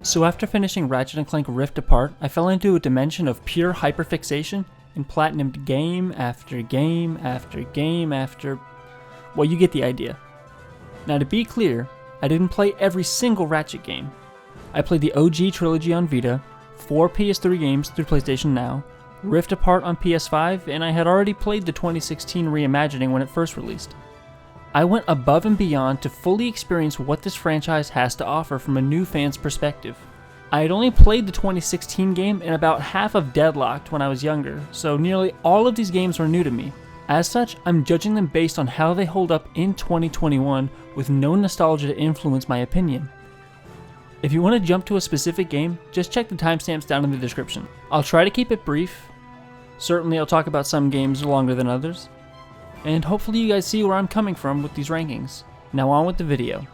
So after finishing Ratchet & Clank Rift Apart, I fell into a dimension of pure hyperfixation and platinumed game after game after game after... well, you get the idea. Now to be clear, I didn't play every single Ratchet game. I played the OG trilogy on Vita, 4 PS3 games through PlayStation Now, Rift Apart on PS5, and I had already played the 2016 reimagining when it first released. I went above and beyond to fully experience what this franchise has to offer from a new fan's perspective. I had only played the 2016 game and about half of Deadlocked when I was younger, so nearly all of these games were new to me. As such, I'm judging them based on how they hold up in 2021 with no nostalgia to influence my opinion. If you want to jump to a specific game, just check the timestamps down in the description. I'll try to keep it brief. Certainly I'll talk about some games longer than others. And hopefully you guys see where I'm coming from with these rankings. Now on with the video.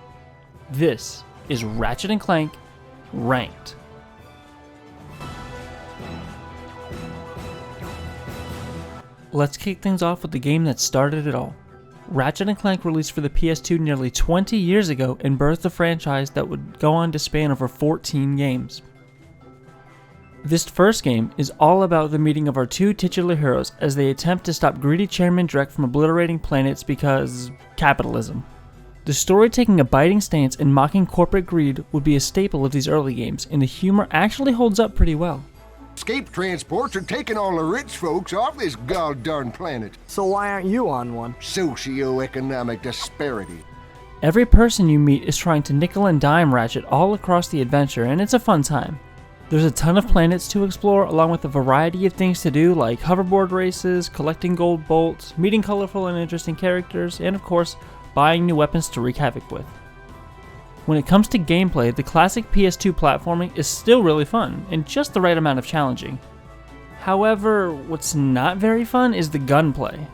This is Ratchet & Clank Ranked. Let's kick things off with the game that started it all. Ratchet & Clank released for the PS2 nearly 20 years ago and birthed a franchise that would go on to span over 14 games. This first game is all about the meeting of our two titular heroes as they attempt to stop greedy Chairman Drek from obliterating planets because... capitalism. The story taking a biting stance and mocking corporate greed would be a staple of these early games, and the humor actually holds up pretty well. Escape transports are taking all the rich folks off this god-darn planet. So why aren't you on one? Socioeconomic disparity. Every person you meet is trying to nickel and dime Ratchet all across the adventure, and it's a fun time. There's a ton of planets to explore, along with a variety of things to do like hoverboard races, collecting gold bolts, meeting colorful and interesting characters, and of course, buying new weapons to wreak havoc with. When it comes to gameplay, the classic PS2 platforming is still really fun, and just the right amount of challenging. However, what's not very fun is the gunplay.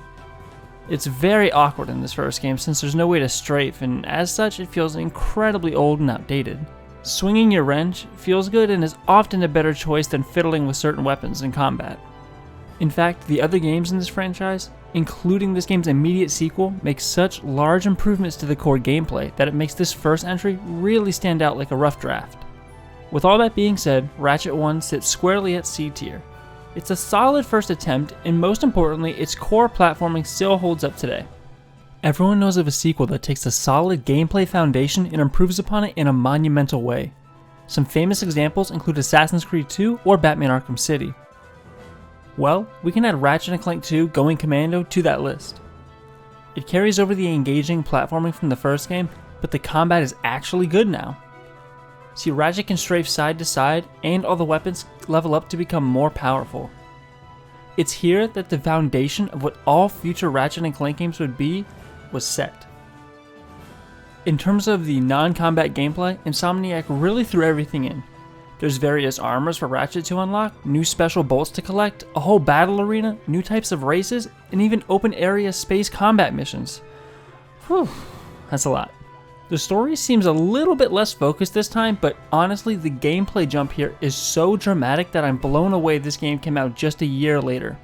It's very awkward in this first game since there's no way to strafe, and as such it feels incredibly old and outdated. Swinging your wrench feels good and is often a better choice than fiddling with certain weapons in combat. In fact, the other games in this franchise, including this game's immediate sequel, make such large improvements to the core gameplay that it makes this first entry really stand out like a rough draft. With all that being said, Ratchet 1 sits squarely at C tier. It's a solid first attempt, and most importantly, its core platforming still holds up today. Everyone knows of a sequel that takes a solid gameplay foundation and improves upon it in a monumental way. Some famous examples include Assassin's Creed 2 or Batman Arkham City. Well, we can add Ratchet & Clank 2 Going Commando to that list. It carries over the engaging platforming from the first game, but the combat is actually good now. See, Ratchet can strafe side to side, and all the weapons level up to become more powerful. It's here that the foundation of what all future Ratchet & Clank games would be was set. In terms of the non-combat gameplay, Insomniac really threw everything in. There's various armors for Ratchet to unlock, new special bolts to collect, a whole battle arena, new types of races, and even open area space combat missions. Whew, that's a lot. The story seems a little bit less focused this time, but honestly the gameplay jump here is so dramatic that I'm blown away this game came out just a year later.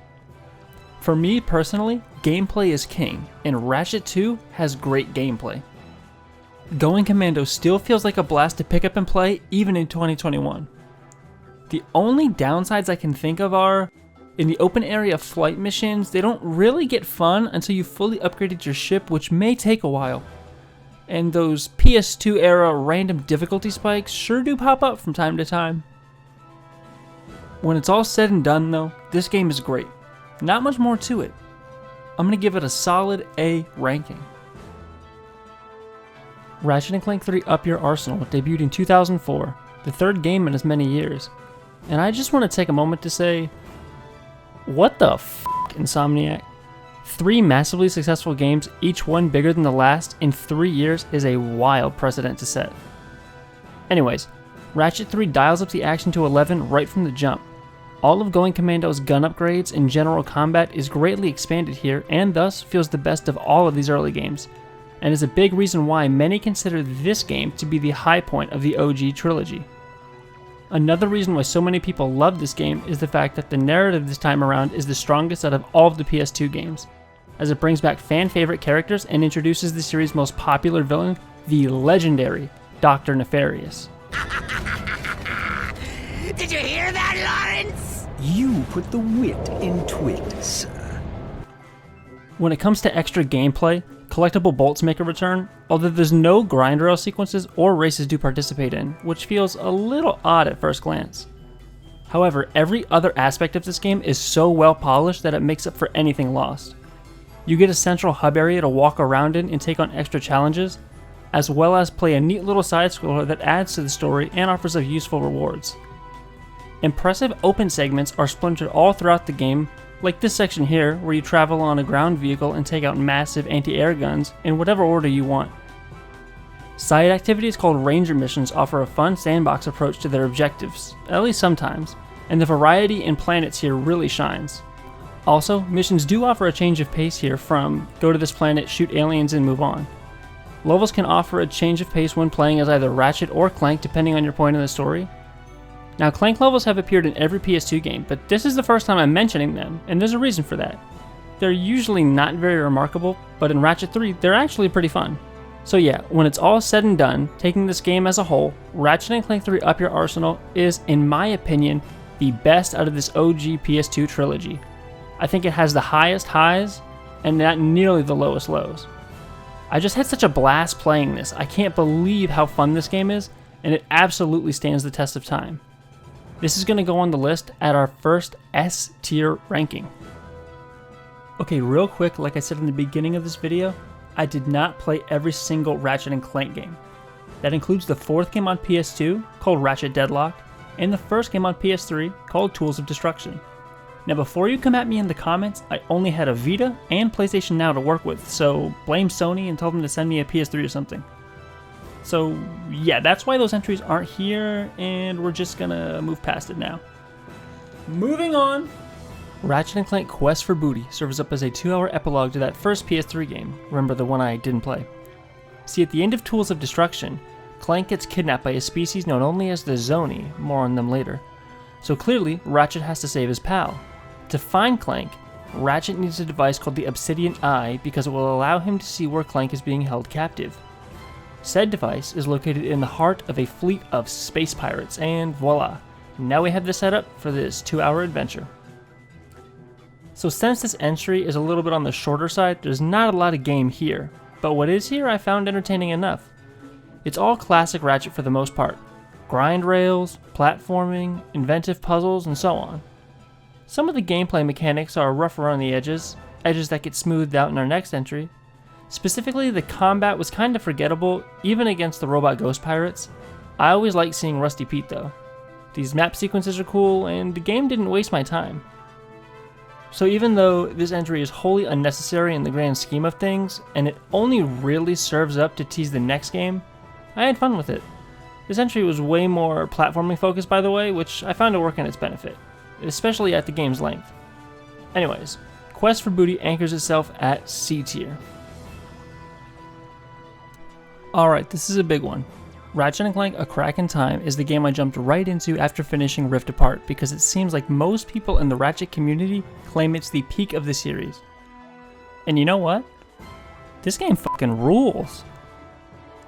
For me personally, gameplay is king, and Ratchet 2 has great gameplay. Going Commando still feels like a blast to pick up and play even in 2021. The only downsides I can think of are, in the open area flight missions, they don't really get fun until you fully upgraded your ship, which may take a while. And those PS2 era random difficulty spikes sure do pop up from time to time. When it's all said and done though, this game is great. Not much more to it. I'm going to give it a solid A ranking. Ratchet & Clank 3 Up Your Arsenal debuted in 2004, the third game in as many years. And I just want to take a moment to say, what the f***, Insomniac? 3 massively successful games, each one bigger than the last, in 3 years is a wild precedent to set. Anyways, Ratchet 3 dials up the action to 11 right from the jump. All of Going Commando's gun upgrades and general combat is greatly expanded here, and thus feels the best of all of these early games, and is a big reason why many consider this game to be the high point of the OG trilogy. Another reason why so many people love this game is the fact that the narrative this time around is the strongest out of all of the PS2 games, as it brings back fan favorite characters and introduces the series' most popular villain, the legendary Dr. Nefarious. Did you hear that, Lawrence? You put the wit into it, sir. When it comes to extra gameplay, collectible bolts make a return, although there's no grind rail sequences or races to participate in, which feels a little odd at first glance. However, every other aspect of this game is so well polished that it makes up for anything lost. You get a central hub area to walk around in and take on extra challenges, as well as play a neat little side scroller that adds to the story and offers up useful rewards. Impressive open segments are splintered all throughout the game, like this section here where you travel on a ground vehicle and take out massive anti-air guns in whatever order you want. Side activities called Ranger missions offer a fun sandbox approach to their objectives, at least sometimes, and the variety in planets here really shines. Also, missions do offer a change of pace here from go to this planet, shoot aliens, and move on. Levels can offer a change of pace when playing as either Ratchet or Clank depending on your point in the story. Now, Clank levels have appeared in every PS2 game, but this is the first time I'm mentioning them, and there's a reason for that. They're usually not very remarkable, but in Ratchet 3, they're actually pretty fun. So yeah, when it's all said and done, taking this game as a whole, Ratchet & Clank 3 Up Your Arsenal is, in my opinion, the best out of this OG PS2 trilogy. I think it has the highest highs, and not nearly the lowest lows. I just had such a blast playing this. I can't believe how fun this game is, and it absolutely stands the test of time. This is going to go on the list at our first S tier ranking. Okay, real quick, like I said in the beginning of this video, I did not play every single Ratchet & Clank game. That includes the fourth game on PS2, called Ratchet Deadlock, and the first game on PS3, called Tools of Destruction. Now before you come at me in the comments, I only had a Vita and PlayStation Now to work with, so blame Sony and tell them to send me a PS3 or something. So yeah, that's why those entries aren't here, and we're just gonna move past it now. Moving on! Ratchet & Clank Quest for Booty serves up as a 2-hour epilogue to that first PS3 game, remember the one I didn't play. See, at the end of Tools of Destruction, Clank gets kidnapped by a species known only as the Zoni, more on them later. So clearly, Ratchet has to save his pal. To find Clank, Ratchet needs a device called the Obsidian Eye because it will allow him to see where Clank is being held captive. Said device is located in the heart of a fleet of space pirates, and voila, now we have the setup for this 2-hour adventure. So since this entry is a little bit on the shorter side, there's not a lot of game here, but what is here I found entertaining enough. It's all classic Ratchet for the most part. Grind rails, platforming, inventive puzzles, and so on. Some of the gameplay mechanics are rough around the edges that get smoothed out in our next entry. Specifically, the combat was kinda forgettable, even against the robot ghost pirates. I always like seeing Rusty Pete though. These map sequences are cool, and the game didn't waste my time. So even though this entry is wholly unnecessary in the grand scheme of things, and it only really serves up to tease the next game, I had fun with it. This entry was way more platforming focused, by the way, which I found to work in its benefit, especially at the game's length. Anyways, Quest for Booty anchors itself at C tier. Alright, this is a big one. Ratchet & Clank A Crack in Time is the game I jumped right into after finishing Rift Apart because it seems like most people in the Ratchet community claim it's the peak of the series. And you know what? This game fucking rules.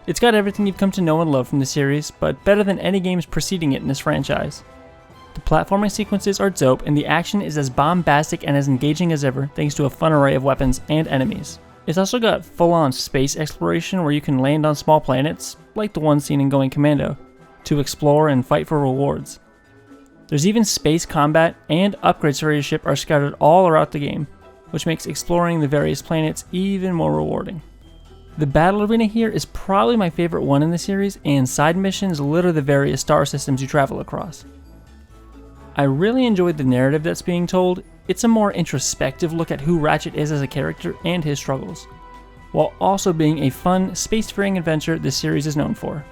It's got everything you've come to know and love from the series, but better than any games preceding it in this franchise. The platforming sequences are dope, and the action is as bombastic and as engaging as ever thanks to a fun array of weapons and enemies. It's also got full-on space exploration where you can land on small planets, like the one seen in Going Commando, to explore and fight for rewards. There's even space combat, and upgrades for your ship are scattered all around the game, which makes exploring the various planets even more rewarding. The battle arena here is probably my favorite one in the series, and side missions litter the various star systems you travel across. I really enjoyed the narrative that's being told. It's a more introspective look at who Ratchet is as a character and his struggles, while also being a fun, spacefaring adventure this series is known for.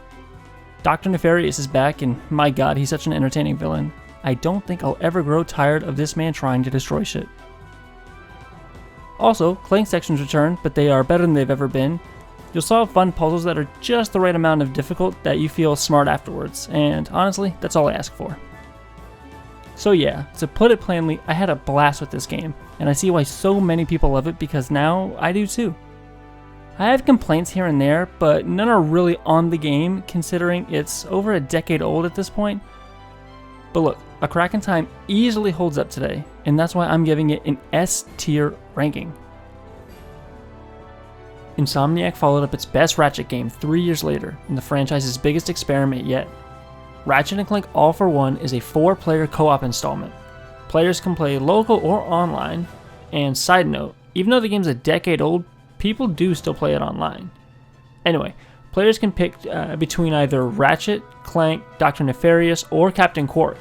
Dr. Nefarious is back, and my god, he's such an entertaining villain. I don't think I'll ever grow tired of this man trying to destroy shit. Also, Clank sections return, but they are better than they've ever been. You'll solve fun puzzles that are just the right amount of difficult that you feel smart afterwards, and honestly, that's all I ask for. So yeah, to put it plainly, I had a blast with this game, and I see why so many people love it because now I do too. I have complaints here and there, but none are really on the game considering it's over a decade old at this point. But look, A Crack in Time easily holds up today, and that's why I'm giving it an S tier ranking. Insomniac followed up its best Ratchet game 3 years later in the franchise's biggest experiment yet. Ratchet & Clank All for One is a 4-player co-op installment. Players can play local or online, and side note, even though the game's a decade old, people do still play it online. Anyway, players can pick between either Ratchet, Clank, Dr. Nefarious, or Captain Quark.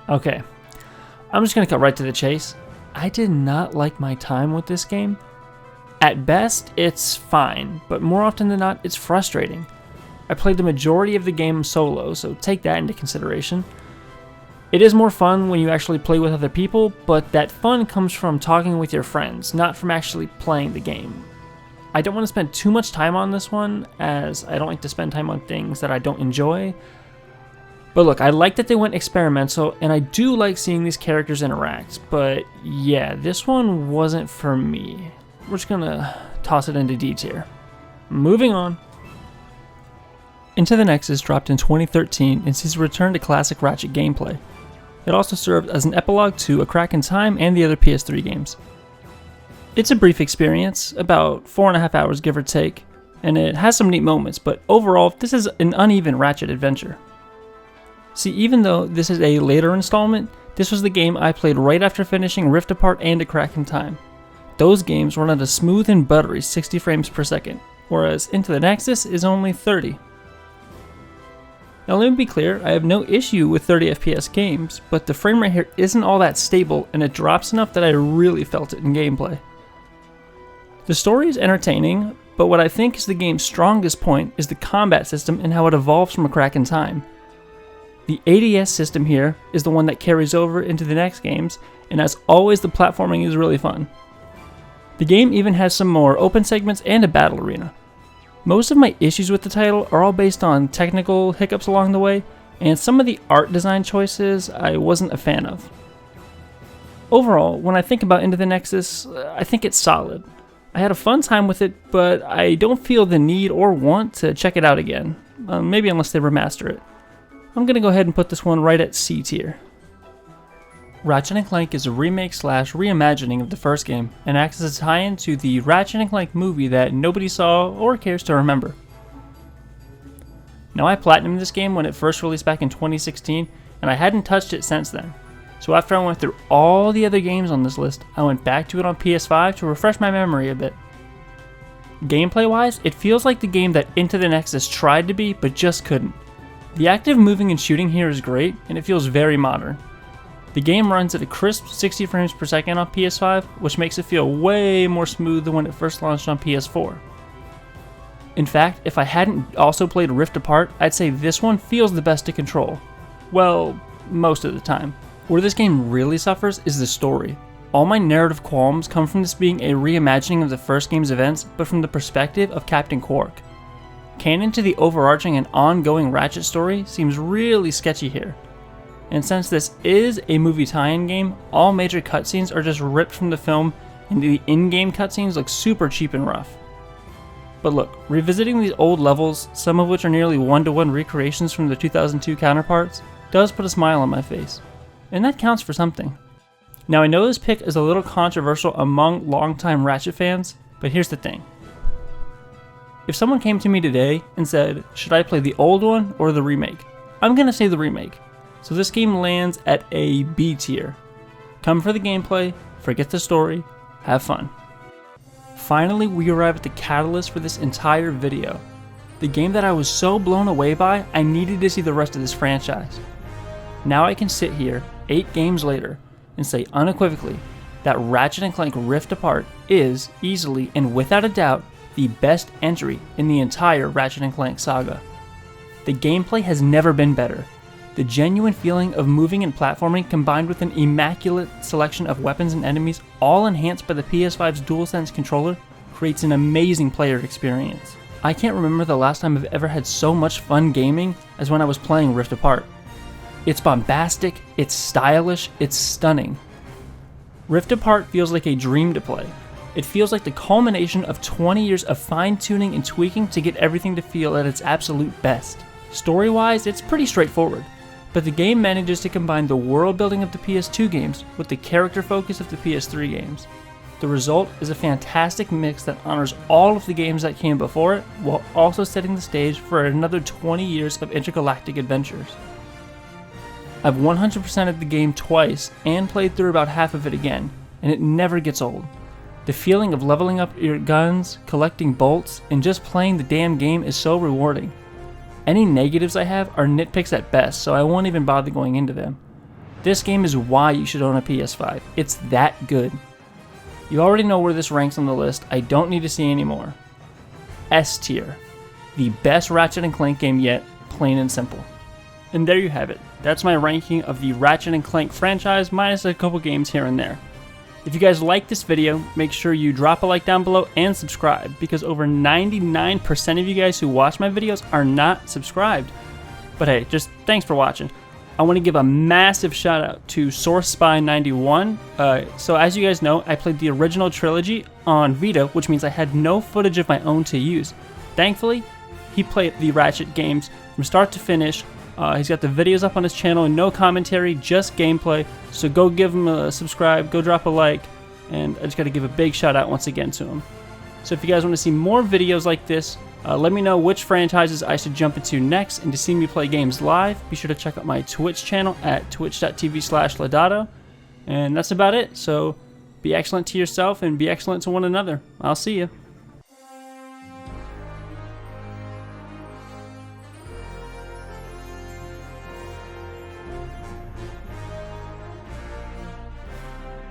Okay, I'm just gonna cut right to the chase. I did not like my time with this game. At best, it's fine, but more often than not, it's frustrating. I played the majority of the game solo, so take that into consideration. It is more fun when you actually play with other people, but that fun comes from talking with your friends, not from actually playing the game. I don't want to spend too much time on this one, as I don't like to spend time on things that I don't enjoy. But look, I like that they went experimental, and I do like seeing these characters interact, but yeah, this one wasn't for me. We're just gonna toss it into D tier. Moving on. Into the Nexus dropped in 2013 and sees a return to classic Ratchet gameplay. It also served as an epilogue to A Crack in Time and the other PS3 games. It's a brief experience, about 4.5 hours give or take, and it has some neat moments, but overall, this is an uneven Ratchet adventure. See, even though this is a later installment, this was the game I played right after finishing Rift Apart and A Crack in Time. Those games run at a smooth and buttery 60 frames per second, whereas Into the Nexus is only 30. Now let me be clear, I have no issue with 30 FPS games, but the frame rate here isn't all that stable and it drops enough that I really felt it in gameplay. The story is entertaining, but what I think is the game's strongest point is the combat system and how it evolves from A Crack in Time. The ADS system here is the one that carries over into the next games, and as always the platforming is really fun. The game even has some more open segments and a battle arena. Most of my issues with the title are all based on technical hiccups along the way, and some of the art design choices I wasn't a fan of. Overall, when I think about Into the Nexus, I think it's solid. I had a fun time with it, but I don't feel the need or want to check it out again, maybe unless they remaster it. I'm gonna go ahead and put this one right at C tier. Ratchet & Clank is a remake / reimagining of the first game, and acts as a tie-in to the Ratchet & Clank movie that nobody saw or cares to remember. Now I platinumed this game when it first released back in 2016, and I hadn't touched it since then. So after I went through all the other games on this list, I went back to it on PS5 to refresh my memory a bit. Gameplay wise, it feels like the game that Into the Nexus tried to be, but just couldn't. The active moving and shooting here is great, and it feels very modern. The game runs at a crisp 60 frames per second on PS5, which makes it feel way more smooth than when it first launched on PS4. In fact, if I hadn't also played Rift Apart, I'd say this one feels the best to control. Well, most of the time. Where this game really suffers is the story. All my narrative qualms come from this being a reimagining of the first game's events, but from the perspective of Captain Quark. Canon to the overarching and ongoing Ratchet story seems really sketchy here. And since this is a movie tie-in game, all major cutscenes are just ripped from the film and the in-game cutscenes look super cheap and rough. But look, revisiting these old levels, some of which are nearly one-to-one recreations from the 2002 counterparts, does put a smile on my face. And that counts for something. Now I know this pick is a little controversial among longtime Ratchet fans, but here's the thing. If someone came to me today and said, should I play the old one or the remake? I'm gonna say the remake. So this game lands at a B tier. Come for the gameplay, forget the story, have fun. Finally, we arrive at the catalyst for this entire video. The game that I was so blown away by, I needed to see the rest of this franchise. Now I can sit here, 8 games later, and say unequivocally that Ratchet & Clank Rift Apart is, easily and without a doubt, the best entry in the entire Ratchet & Clank saga. The gameplay has never been better. The genuine feeling of moving and platforming combined with an immaculate selection of weapons and enemies, all enhanced by the PS5's DualSense controller, creates an amazing player experience. I can't remember the last time I've ever had so much fun gaming as when I was playing Rift Apart. It's bombastic, it's stylish, it's stunning. Rift Apart feels like a dream to play. It feels like the culmination of 20 years of fine-tuning and tweaking to get everything to feel at its absolute best. Story-wise, it's pretty straightforward, but the game manages to combine the world building of the PS2 games with the character focus of the PS3 games. The result is a fantastic mix that honors all of the games that came before it, while also setting the stage for another 20 years of intergalactic adventures. I've 100%ed the game twice and played through about half of it again, and it never gets old. The feeling of leveling up your guns, collecting bolts, and just playing the damn game is so rewarding. Any negatives I have are nitpicks at best, so I won't even bother going into them. This game is why you should own a PS5. It's that good. You already know where this ranks on the list, I don't need to see any more. S tier. The best Ratchet & Clank game yet, plain and simple. And there you have it. That's my ranking of the Ratchet & Clank franchise minus a couple games here and there. If you guys like this video, make sure you drop a like down below and subscribe, because over 99% of you guys who watch my videos are not subscribed. But hey, just thanks for watching. I want to give a massive shout out to SourceSpy91. So as you guys know, I played the original trilogy on Vita, which means I had no footage of my own to use. Thankfully, he played the Ratchet games from start to finish. He's got the videos up on his channel, no commentary, just gameplay. So go give him a subscribe, go drop a like, and I just got to give a big shout out once again to him. So if you guys want to see more videos like this, let me know which franchises I should jump into next, and to see me play games live, be sure to check out my Twitch channel at twitch.tv/Lodato. And that's about it, so be excellent to yourself and be excellent to one another. I'll see you.